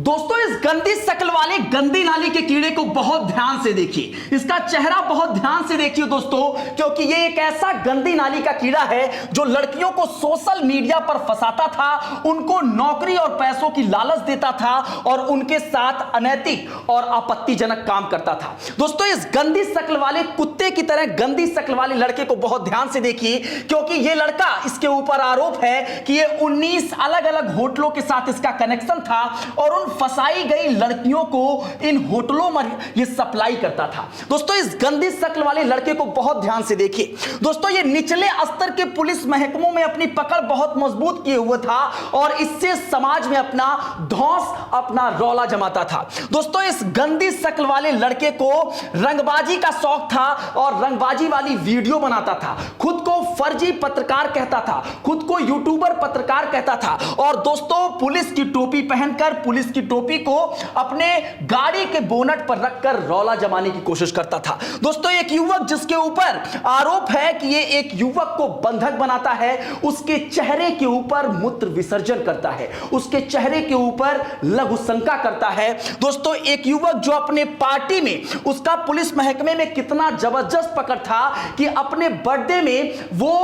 दोस्तों इस गंदी शक्ल वाले गंदी नाली के कीड़े को बहुत ध्यान से देखिए, इसका चेहरा बहुत ध्यान से देखिए दोस्तों, क्योंकि ये एक ऐसा गंदी नाली का कीड़ा है जो लड़कियों को सोशल मीडिया पर फंसाता था, उनको नौकरी और पैसों की लालच देता था और उनके साथ अनैतिक और आपत्तिजनक काम करता था। दोस्तों इस गंदी शक्ल वाले कुत्ते की तरह गंदी शक्ल वाले लड़के को बहुत ध्यान से देखिए, क्योंकि ये लड़का, इसके ऊपर आरोप है कि ये 19 अलग अलग होटलों के साथ इसका कनेक्शन था और उन फंसाई गई लड़कियों को इन होटलों में ये सप्लाई करता था। दोस्तों इस गंदी शक्ल वाले लड़के को बहुत ध्यान से देखिए। दोस्तों ये निचले स्तर के पुलिस महकमों में अपनी पकड़ बहुत मजबूत किए हुए था और इससे समाज में अपना धौंस, अपना रौला जमाता था। दोस्तों इस गंदी शक्ल वाले लड़के को रंगबाजी का शौक था और रंगबाजी वाली वीडियो बनाता था, खुद को फर्जी पत्रकार कहता था, खुद को यूट्यूबर पत्रकार कहता था और दोस्तों पुलिस की टोपी पहनकर, पुलिस की टोपी को अपने गाड़ी के बोनट पर रखकर रौला जमाने की कोशिश करता था। दोस्तों एक युवक जिसके ऊपर आरोप है कि ये एक युवक को बंधक बनाता है, उसके चेहरे के ऊपर मूत्र विसर्जन करता है, उसके चेहरे के ऊपर लघु शंका करता है। दोस्तों एक युवक जो अपने पार्टी में, उसका पुलिस महकमे में कितना जबरदस्त पकड़ था कि अपने बर्थडे में वो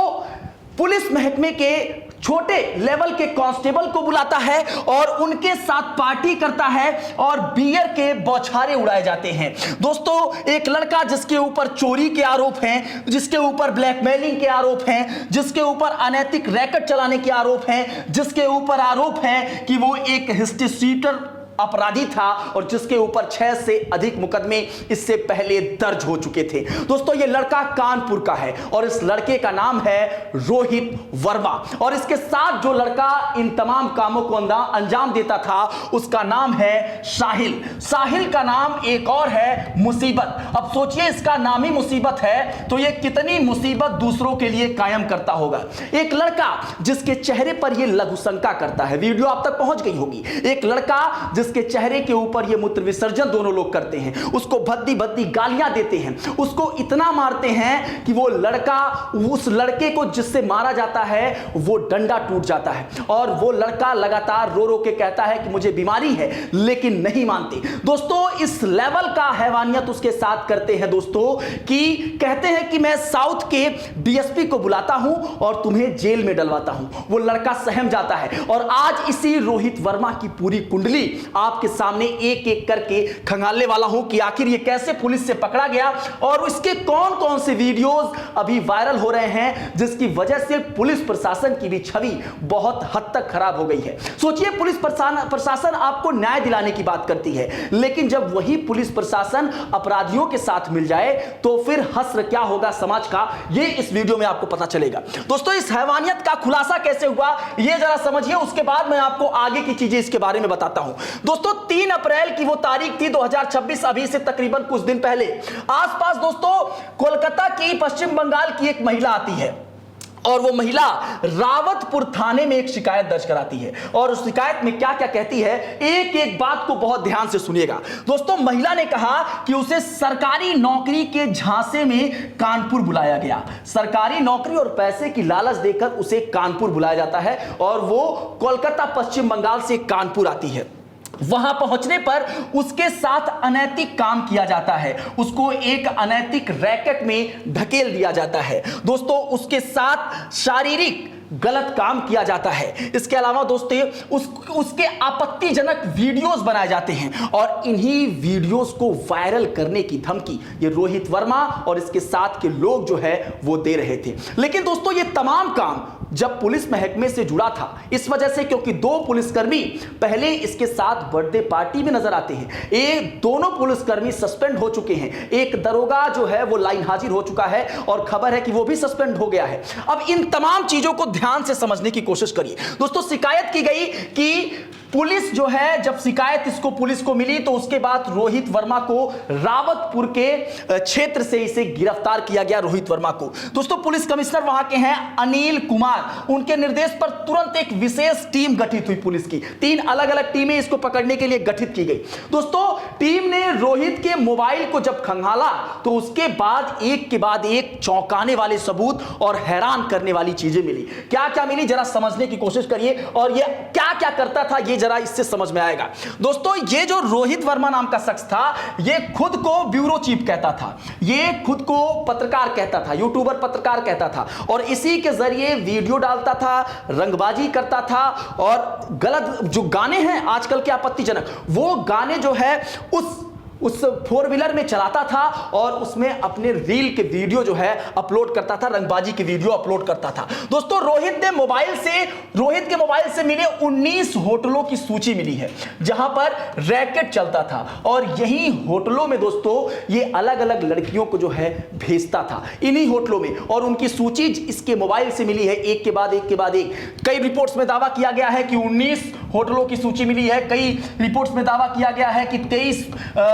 पुलिस महकमे के छोटे लेवल के कांस्टेबल को बुलाता है और उनके साथ पार्टी करता है और बियर के बौछारे उड़ाए जाते हैं। दोस्तों एक लड़का जिसके ऊपर चोरी के आरोप हैं, जिसके ऊपर ब्लैकमेलिंग के आरोप हैं, जिसके ऊपर अनैतिक रैकेट चलाने के आरोप हैं, जिसके ऊपर आरोप है कि वो एक हिस्ट्री शीटर अपराधी था और जिसके ऊपर 6 से अधिक मुकदमे इससे पहले दर्ज हो चुके थे। दोस्तों ये लड़का कानपुर का है और इस लड़के का नाम है रोहित वर्मा और इसके साथ जो लड़का इन तमाम कामों को अंजाम देता था उसका नाम है साहिल। साहिल का नाम एक और है मुसीबत। अब सोचिए इसका नाम ही मुसीबत है तो ये कितनी मुसीबत दूसरों के लिए कायम करता होगा। एक लड़का जिसके चेहरे पर ये लघु शंका करता है, वीडियो आप तक पहुंच गई होगी। एक लड़का जिसके चेहरे के ऊपर ये मूत्र विसर्जन दोनों लोग करते हैं, उसको भद्दी भद्दी गालियां देते हैं, उसको इतना मारते हैं कि वो लड़का, उस लड़के को जिससे मारा जाता है वो डंडा टूट जाता है और वो लड़का लगातार रो रो के कहता है कि मुझे बीमारी है, लेकिन नहीं मानते। दोस्तों इस लेवल का हैवानियत उसके साथ करते हैं दोस्तों कि कहते हैं कि मैं साउथ के डीएसपी को बुलाता हूं और तुम्हें जेल में डलवाता हूं। वो लड़का सहम जाता है और आज इसी रोहित वर्मा की पूरी कुंडली आपके सामने एक एक करके खंगालने वाला हूं कि आखिर ये कैसे पुलिस से पकड़ा गया और इसके कौन कौन से वीडियोस अभी वायरल हो रहे हैं जिसकी वजह से पुलिस प्रशासन की भी छवि बहुत हद तक खराब हो गई है। सोचिए पुलिस प्रशासन आपको न्याय दिलाने की बात करती है, लेकिन जब वही पुलिस प्रशासन अपराधियों के साथ मिल जाए तो फिर हश्र क्या होगा समाज का, ये इस वीडियो में आपको पता चलेगा। दोस्तों इस हैवानियत का खुलासा कैसे हुआ ये जरा समझिए, उसके बाद मैं आपको आगे की चीजें इसके बारे में बताता हूं। दोस्तों 3 अप्रैल की वो तारीख थी 2026, अभी से तकरीबन कुछ दिन पहले आसपास दोस्तों कोलकाता की, पश्चिम बंगाल की एक महिला आती है और वो महिला रावतपुर थाने में एक शिकायत दर्ज कराती है और उस शिकायत में क्या क्या कहती है, एक एक बात को बहुत ध्यान से सुनिएगा। दोस्तों महिला ने कहा कि उसे सरकारी नौकरी के झांसे में कानपुर बुलाया गया, सरकारी नौकरी और पैसे की लालच देकर उसे कानपुर बुलाया जाता है और वो कोलकाता पश्चिम बंगाल से कानपुर आती है। वहां पहुंचने पर उसके साथ अनैतिक काम किया जाता है, उसको एक अनैतिक रैकेट में धकेल दिया जाता है। दोस्तों उसके साथ शारीरिक गलत काम किया जाता है। इसके अलावा दोस्तों उसके आपत्तिजनक वीडियोस बनाए जाते हैं और इन्हीं वीडियोस को वायरल करने की धमकी ये रोहित वर्मा और इसके साथ के लोग जो है वो दे रहे थे। लेकिन दोस्तों ये तमाम काम जब पुलिस महकमे से जुड़ा था इस वजह से क्योंकि 2 पुलिसकर्मी पहले इसके साथ बर्थडे पार्टी में नजर आते हैं, ये दोनों पुलिसकर्मी सस्पेंड हो चुके हैं, एक दरोगा जो है वो लाइन हाजिर हो चुका है और खबर है कि वो भी सस्पेंड हो गया है। अब इन तमाम चीजों को ध्यान से समझने की कोशिश करिए। दोस्तों शिकायत की गई कि पुलिस जो है, जब शिकायत इसको पुलिस को मिली तो उसके बाद रोहित वर्मा को रावतपुर के क्षेत्र से इसे गिरफ्तार किया गया। रोहित वर्मा को दोस्तों पुलिस कमिश्नर वहां के हैं अनिल कुमार, उनके निर्देश पर तुरंत एक विशेष टीम गठित हुई पुलिस की। 3 अलग अलग टीमें इसको पकड़ने के लिए गठित की गई। दोस्तों टीम ने रोहित के मोबाइल को जब खंगाला तो उसके बाद एक के बाद एक चौंकाने वाले सबूत और हैरान करने वाली चीजें मिली। क्या क्या मिली जरा समझने की कोशिश करिए और ये क्या क्या करता था ये जरा इससे समझ में आएगा। दोस्तों ये जो रोहित वर्मा नाम का शख्स था, ये खुद को ब्यूरो चीफ कहता था, ये खुद को पत्रकार कहता था, यूट्यूबर पत्रकार कहता था, और इसी के जरिए वीडियो डालता था, रंगबाजी करता था, और गलत जो गाने हैं आजकल के आपत्तिजनक, वो गाने जो है उस फोर व्हीलर में चलाता था और उसमें अपने रील के वीडियो जो है अपलोड करता था, रंगबाजी के वीडियो अपलोड करता था। दोस्तों रोहित के मोबाइल से मिले 19 होटलों की सूची मिली है जहां पर रैकेट चलता था, और यही होटलों में दोस्तों ये अलग अलग लड़कियों को जो है भेजता था, इन्हीं होटलों में, और उनकी सूची इसके मोबाइल से मिली है एक के बाद एक। कई रिपोर्ट्स में दावा किया गया है कि 19 होटलों की सूची मिली है, कई रिपोर्ट्स में दावा किया गया है कि 23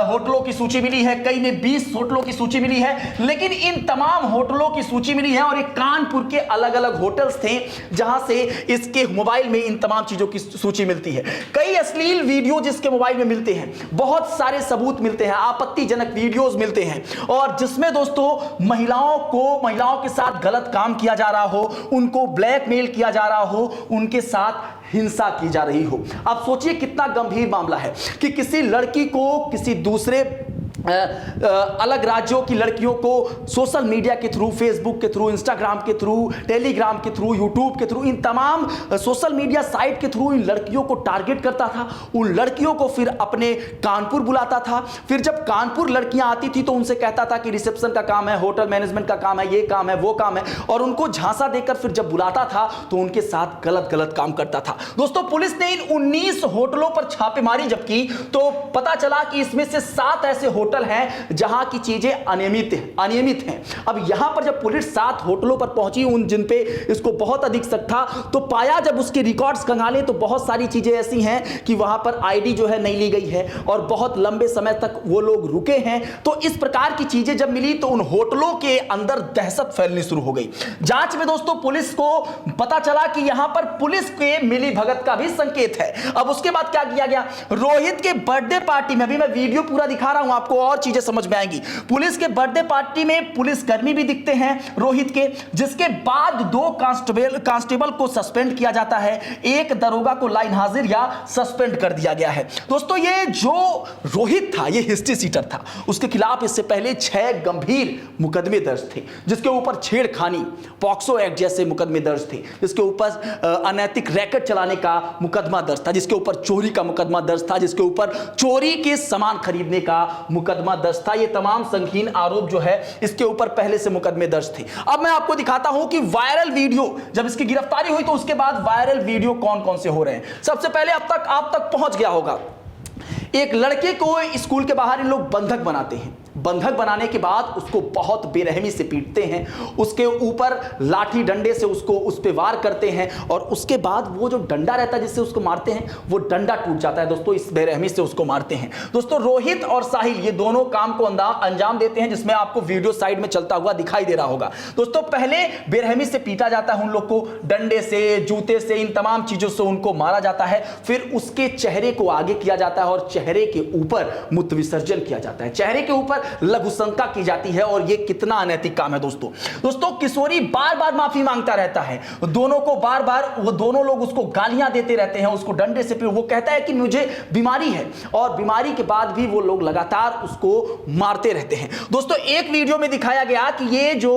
होटलों की सूची मिली है, कई में 20 होटलों की सूची मिली है, लेकिन इन तमाम होटलों की सूची मिली है, और ये कानपुर के अलग अलग होटल्स थे जहां से इसके मोबाइल में इन तमाम चीजों की सूची मिलती है। कई अश्लील वीडियो जिसके मोबाइल में मिलते हैं, बहुत सारे सबूत मिलते हैं, आपत्तिजनक वीडियोस मिलते हैं, और जिसमें दोस्तों महिलाओं के साथ गलत काम किया जा रहा हो, उनको ब्लैकमेल किया जा रहा हो, उनके साथ हिंसा की जा रही हो। आप सोचिए कितना गंभीर मामला है कि किसी लड़की को किसी दूसरे अलग राज्यों की लड़कियों को सोशल मीडिया के थ्रू, फेसबुक के थ्रू, इंस्टाग्राम के थ्रू, टेलीग्राम के थ्रू, यूट्यूब के थ्रू, इन तमाम सोशल मीडिया साइट के थ्रू इन लड़कियों को टारगेट करता था। उन लड़कियों को फिर अपने कानपुर बुलाता था, फिर जब कानपुर लड़कियां आती थी तो उनसे कहता था कि रिसेप्शन का काम है, होटल मैनेजमेंट का काम है, ये काम है, वो काम है, और उनको झांसा देकर फिर जब बुलाता था तो उनके साथ गलत काम करता था। दोस्तों पुलिस ने इन 19 होटलों पर छापेमारी जब की तो पता चला कि इसमें से 7 ऐसे होटल हैं जहां की चीजें अनियमित हैं। अब यहां पर जब पुलिस 7 होटलों पर पहुंची, उन जिन पे इसको बहुत अधिक शक था, तो पाया जब उसके रिकॉर्ड्स खंगाले तो बहुत सारी चीजें ऐसी हैं कि वहां पर आईडी जो है नहीं ली गई है, और बहुत लंबे समय तक वो लोग रुके हैं। तो इस प्रकार की चीजें जब मिली तो उन होटलों के अंदर दहशत फैलनी शुरू हो गई। जांच में दोस्तों पुलिस को पता चला कि यहां पर पुलिस के मिली भगत का भी संकेत है। अब उसके बाद क्या किया गया, रोहित के बर्थडे पार्टी में, अभी मैं वीडियो पूरा दिखा रहा हूं आपको और चीजें समझ में आएंगी, पुलिस के बर्थडे पार्टी में पुलिसकर्मी भी दिखते हैं रोहित के, जिसके बाद 2 कांस्टेबल को सस्पेंड किया जाता है, एक दरोगा को लाइन हाजिर या सस्पेंड कर दिया गया है। दोस्तों ये जो रोहित था ये हिस्ट्री सीटर था, उसके खिलाफ इससे पहले 6 गंभीर मुकदमे दर्ज थे, जिसके ऊपर छेड़खानी, पॉक्सो एक्ट जैसे मुकदमे दर्ज थे, जिसके ऊपर अनैतिक रैकेट चलाने का मुकदमा दर्ज था, जिसके ऊपर चोरी का मुकदमा दर्ज था, जिसके ऊपर चोरी के सामान खरीदने का मुकदमा दर्ज था। ये तमाम संगीन आरोप जो है इसके ऊपर पहले से मुकदमे दर्ज थे। अब मैं आपको दिखाता हूं कि वायरल वीडियो, जब इसकी गिरफ्तारी हुई तो उसके बाद वायरल वीडियो कौन कौन से हो रहे हैं। सबसे पहले अब तक आप तक पहुंच गया होगा, एक लड़के को स्कूल के बाहर इन लोग बंधक बनाते हैं, बंधक बनाने के बाद उसको बहुत बेरहमी से पीटते हैं, उसके ऊपर लाठी डंडे से उस पे वार करते हैं, और उसके बाद वो जो डंडा रहता है जिससे उसको मारते हैं वो डंडा टूट जाता है दोस्तों, इस बेरहमी से उसको मारते हैं। दोस्तों रोहित और साहिल ये दोनों काम को अंजाम देते हैं, जिसमें आपको वीडियो साइड में चलता हुआ दिखाई दे रहा होगा। दोस्तों पहले बेरहमी से पीटा जाता है उन लोग को, डंडे से, जूते से, इन तमाम चीजों से उनको मारा जाता है, फिर उसके चेहरे को आगे किया जाता है और चेहरे के ऊपर मूत्र विसर्जन किया जाता है, चेहरे के ऊपर लघुशंका की जाती है, और यह कितना अनैतिक काम है दोस्तों किशोरी बार बार माफी मांगता रहता है, दोनों को बार बार वो दोनों लोग उसको गालियां देते रहते हैं, उसको डंडे से, वो कहता है कि मुझे बीमारी है, और बीमारी के बाद भी वो लोग लगातार उसको मारते रहते हैं। दोस्तों एक वीडियो में दिखाया गया कि ये जो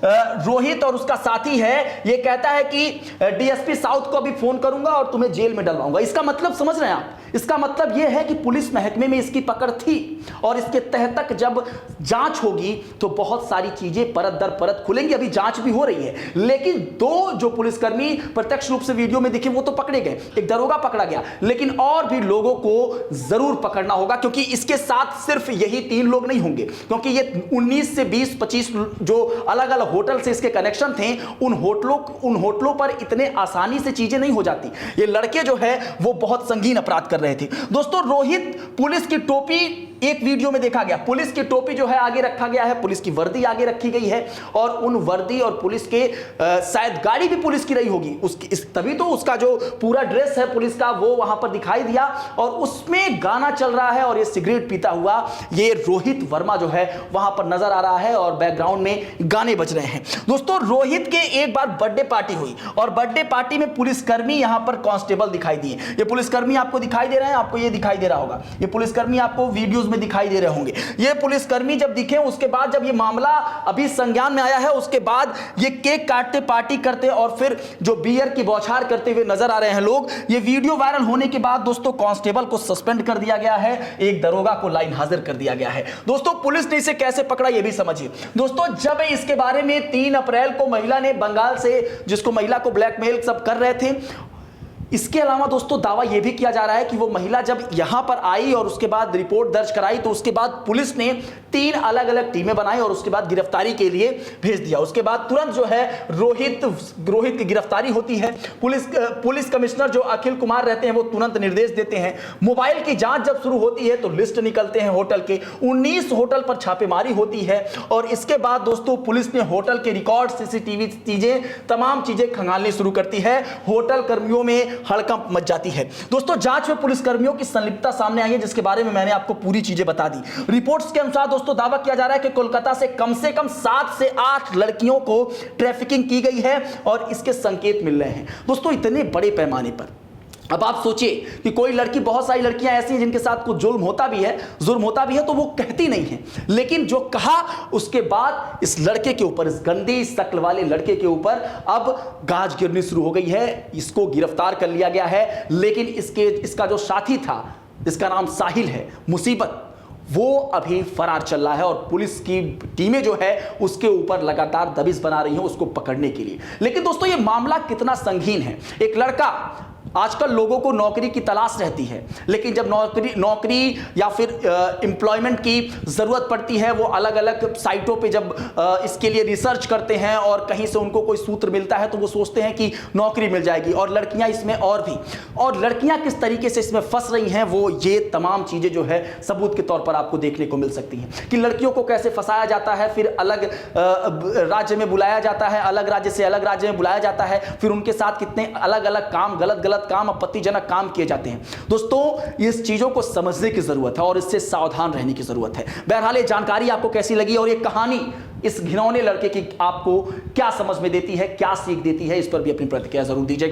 रोहित और उसका साथी है ये कहता है कि डीएसपी साउथ को अभी फोन करूंगा और तुम्हें जेल में डलवाऊंगा। इसका मतलब समझ रहे हैं आप, इसका मतलब यह है कि पुलिस महकमे में इसकी पकड़ थी, और इसके तहत तक जब जांच होगी तो बहुत सारी चीजें परत दर परत खुलेंगी। अभी जांच भी हो रही है, लेकिन 2 जो पुलिसकर्मी प्रत्यक्ष रूप से वीडियो में दिखे वो तो पकड़े गए, एक दरोगा पकड़ा गया, लेकिन और भी लोगों को जरूर पकड़ना होगा, क्योंकि इसके साथ सिर्फ यही 3 लोग नहीं होंगे, क्योंकि ये 19 से 20-25 जो अलग अलग होटल से इसके कनेक्शन थे, उन होटलों पर इतने आसानी से चीजें नहीं हो जाती। ये लड़के जो है वो बहुत संगीन अपराध कर रहे थे। दोस्तों रोहित पुलिस की टोपी एक वीडियो में देखा गया, पुलिस की टोपी जो है आगे रखा गया है, पुलिस की वर्दी आगे रखी गई है और उन वर्दी और पुलिस के शायद गाड़ी भी पुलिस की रही होगी, उसकी तभी तो उसका जो पूरा ड्रेस है पुलिस का वो वहां पर दिखाई दिया और उसमें गाना चल रहा है और ये सिगरेट पीता हुआ ये रोहित वर्मा जो है वहां पर नजर आ रहा है और बैकग्राउंड में गाने बज रहे हैं। दोस्तों रोहित के एक बार बर्थडे पार्टी हुई और बर्थडे पार्टी में पुलिसकर्मी यहां पर कांस्टेबल दिखाई दिए। ये पुलिसकर्मी आपको दिखाई दे रहे हैं, आपको ये दिखाई दे रहा होगा, ये पुलिसकर्मी आपको वीडियोस में दिखाई दे रहे होंगे। ये पुलिसकर्मी जब दिखे उसके बाद जब ये मामला अभी संज्ञान में आया है उसके बाद ये केक काटते, पार्टी करते और फिर जो बियर की बौछार करते हुए नजर आ रहे हैं लोग। ये वीडियो वायरल होने के बाद दोस्तों कांस्टेबल को सस्पेंड कर दिया गया है, एक दरोगा को लाइन हाजिर कर दिया गया है। दोस्तों पुलिस ने इसे कैसे पकड़ा ये भी समझिए। दोस्तों जब इसके बारे में 3 अप्रैल को महिला ने बंगाल से, जिसको महिला को ब्लैकमेल सब कर रहे थे, इसके अलावा दोस्तों दावा यह भी किया जा रहा है कि वो महिला जब यहां पर आई और उसके बाद रिपोर्ट दर्ज कराई तो उसके बाद पुलिस ने 3 अलग अलग टीमें बनाई और उसके बाद गिरफ्तारी के लिए भेज दिया। उसके बाद तुरंत जो है रोहित की गिरफ्तारी होती है। पुलिस कमिश्नर जो अखिल कुमार रहते हैं वो तुरंत निर्देश देते हैं। मोबाइल की जांच जब शुरू होती है तो लिस्ट निकलते हैं होटल के, 19 होटल पर छापेमारी होती है और इसके बाद दोस्तों पुलिस ने होटल के रिकॉर्ड, सीसीटीवी चीजें, तमाम चीजें खंगालनी शुरू करती है। होटल कर्मियों में हड़कंप मच जाती है। दोस्तों जांच में पुलिसकर्मियों की संलिप्तता सामने आई है जिसके बारे में मैंने आपको पूरी चीजें बता दी। रिपोर्ट्स के अनुसार दोस्तों दावा किया जा रहा है कि कोलकाता से कम 7 से 8 लड़कियों को ट्रैफिकिंग की गई है और इसके संकेत मिल रहे हैं दोस्तों इतने बड़े पैमाने पर। अब आप सोचिए कि कोई लड़की, बहुत सारी लड़कियां ऐसी हैं जिनके साथ कुछ जुल्म होता भी है तो वो कहती नहीं है, लेकिन जो कहा उसके बाद इस लड़के के ऊपर, इस गंदी शक्ल वाले लड़के के ऊपर अब गाज गिरनी शुरू हो गई है। इसको गिरफ्तार कर लिया गया है, लेकिन इसका जो साथी था, इसका नाम साहिल है, मुसीबत, वो अभी फरार चल रहा है और पुलिस की टीमें जो है उसके ऊपर लगातार दबिश बना रही हैं उसको पकड़ने के लिए। लेकिन दोस्तों ये मामला कितना संगीन है। एक लड़का, आजकल लोगों को नौकरी की तलाश रहती है, लेकिन जब नौकरी या फिर एम्प्लॉयमेंट की ज़रूरत पड़ती है वो अलग अलग साइटों पे जब इसके लिए रिसर्च करते हैं और कहीं से उनको कोई सूत्र मिलता है तो वो सोचते हैं कि नौकरी मिल जाएगी। और लड़कियां इसमें और लड़कियां किस तरीके से इसमें फंस रही हैं वो ये तमाम चीज़ें जो है सबूत के तौर पर आपको देखने को मिल सकती हैं कि लड़कियों को कैसे फंसाया जाता है, फिर अलग राज्य में बुलाया जाता है, अलग राज्य से अलग राज्य में बुलाया जाता है, फिर उनके साथ कितने अलग अलग काम, गलत काम, आपत्तिजनक काम किए जाते हैं। दोस्तों इस चीजों को समझने की जरूरत है और इससे सावधान रहने की जरूरत है। बहरहाल ये जानकारी आपको कैसी लगी और ये कहानी इस घिनौने लड़के की आपको क्या समझ में देती है, क्या सीख देती है, इस पर भी अपनी प्रतिक्रिया जरूर दीजिएगा।